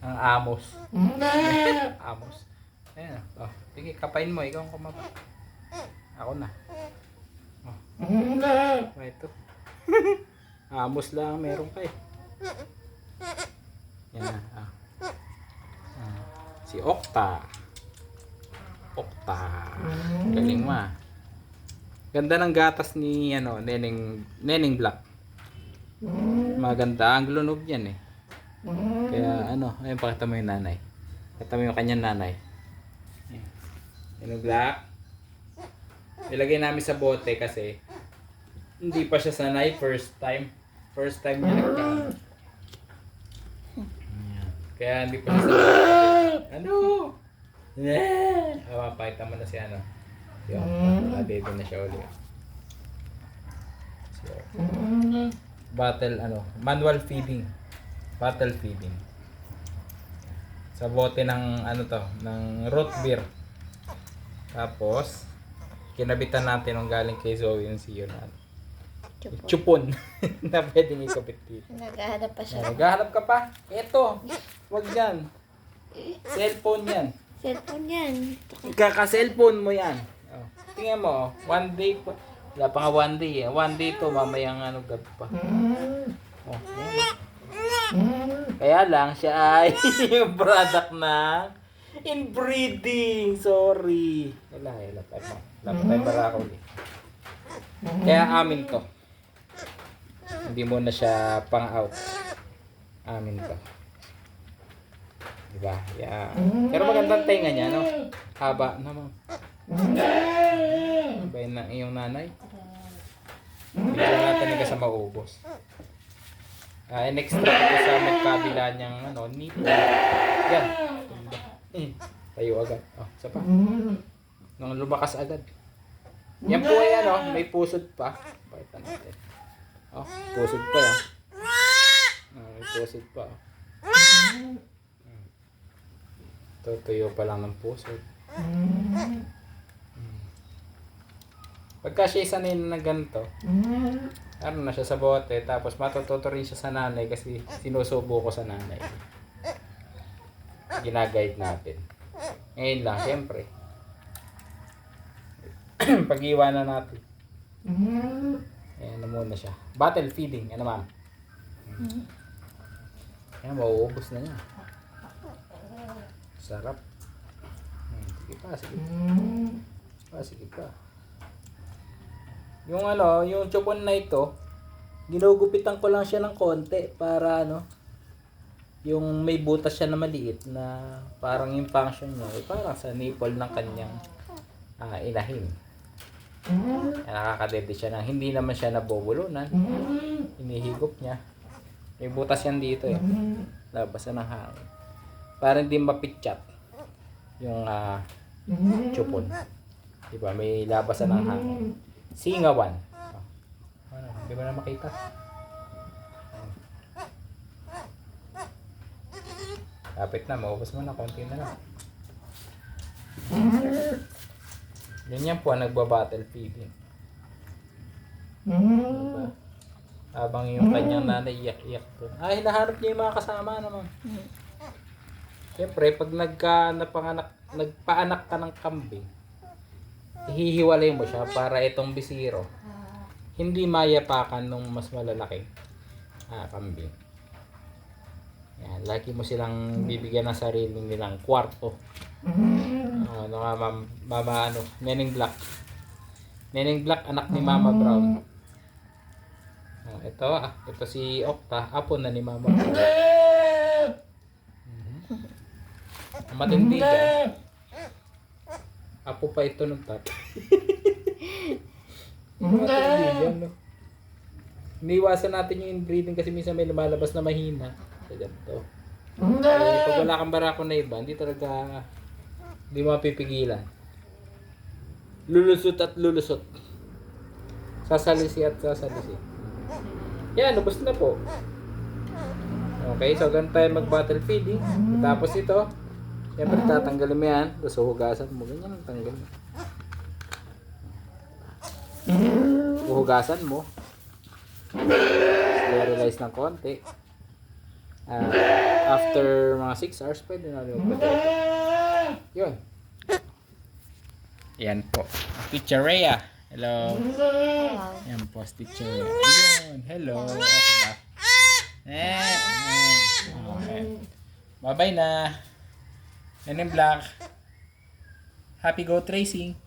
Ang amos. Amos. Ayan. Oh, sige, kapain mo. Ikaw ang kumapa. Ako na. Oh. Ito. Amos lang meron ka eh. Yan. Ah. Si Okta. Okta. Galing mo ah. Ganda ng gatas ni Neneng Black. Maganda ang lunog niyan eh. Kaya ayun, pakita mo yung nanay. Pakita mo yung kanyang nanay. Neneng Black. Ilagay namin sa bote kasi hindi pa siya sanay, first time niya nagkaan. Kaya hindi pa siya sanay. Pakita mo na si Dede na siya ulit. So, manual feeding. Bottle feeding. Sa bote ng ng root beer. Tapos kinabitan natin ng galing kay Zoe yung siyo na chupon na pwedeng ikapit dito. Naghahanap pa siya. Naghahanap ka pa? Eto, wag yan. Cellphone yan. Cellphone yan. Ikaka-cellphone mo yan. Oh. Tingnan mo, one day pa. Wala pa nga one day eh. One day to, mamayang gabi pa. Oh, kaya lang, siya ay yung product ng inbreeding. Sorry. Wala tayo barako ulit. Kaya amin to. Hindi mo na siya pang-out. Amin to. Diba? Yeah. Pero magandang tenga niya, no? Haba naman. Iba yun ng iyong nanay. Hindi ko natin ka sa maubos. In-extract ko sa magkabila niyang nipple. Yan. Tayo agad. Oh, isa pa. Nung lumakas agad. Yan po ay may pusod pa. Pakita natin. Oh, pusod pa yan. May pusod pa. Tutuyo pa lang ng pusod. Pagka siya sanay na ganito, na siya sa bote, tapos matututo rin siya sa nanay kasi sinusubo ko sa nanay. Ginaguide natin. Ngayon lang, siyempre. Pag-iwanan natin. Ayan na muna siya. Bottle feeding. Ano ma'am? Ayan, mauubos na niya. Sarap. Sige pa, sige pa. Sige pa. Yung yung chupon na ito, ginugupitan ko lang siya ng konti para yung may butas siya na maliit na parang yung function niya ay parang sa nipple ng kanyang inahin. Nakakadede siya ng hindi naman siya nabubulunan. Hinihigop niya. May butas yan dito eh. Labasan ng hangin. Para hindi mapitchat yung chupon. Diba? May labasan ng hangin. Singawan. Di ba na makita? Kapit na, maubos mo na, konti na lang. Ganyan po ang nagbabattle feeding. Diba? Habang yung kanyang nanay iyak-iyak po. Hinahanap niya yung mga kasama naman. Siyempre, pag nagpaanak ka ng kambing, hihiwalay mo siya para itong bisiro hindi mayapakan nung mas malalaking kambing. Yan, lagi mo silang bibigyan ng sarili nilang kwarto. Neneng Black. Neneng Black, anak ni Mama Brown. Ito si Okta, apo na ni Mama Brown. Matindi dyan. Apo pa ito ng tatay. Matindi dyan, no? Iniwasan natin yung inbreeding kasi minsan may lumalabas na mahina. Sa ganito. Pag wala kang barako na iba, hindi mapipigilan. Lulusot at lulusot. Sasalisi at sasalisi. Yan, ubos na po. Okay, so ganun tayo mag-bottle feeding. Tapos ito, siyempre tatanggalin mo yan. Tapos huhugasan mo. Ganyan ang tanggal mo. Huhugasan mo. Sterilize ng konti. after mga 6 hours, pwede na rin mag-diaper. Yun. Yan po. Teacher Rhea. Hello. Wow. Yan po, Teacher Rhea. Yun. Hello. Okay ba? Okay. Bye-bye na. Men in Black. Happy Go Tracing.